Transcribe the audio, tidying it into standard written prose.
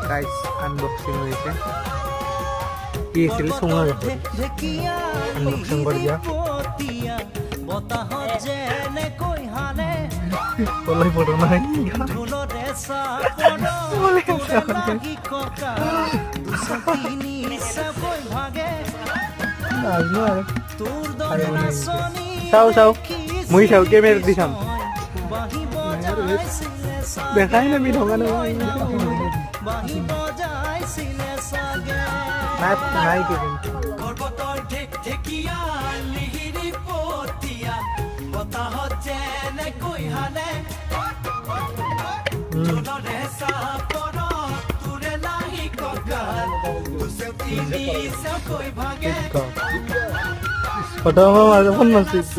guys unboxing হৈছে কি আছিল সোমা अनबॉक्सिंग कर दिया बताहत जेने कोई हाने बोलै पड़ो নাই ধুলো রেসা পড়ো লাগি কোকা দুসকিনি সব कोई भागे आजनो তোর দরনা সোনি চাও চাও মুই চাও ক্যামেরা দিছাম দেখাই না বিধঙ্গা না বাহি বজাইছিলে সাগে নাই কি গর্বতর ঠেকিয়া লিহিরি পতিয়া বতাহ জেনে কই হালে জোনরে সাপর তুরে লাগি ককাল তুসে তিনি সে কই ভাগে ফটো মার ফোন মারছিস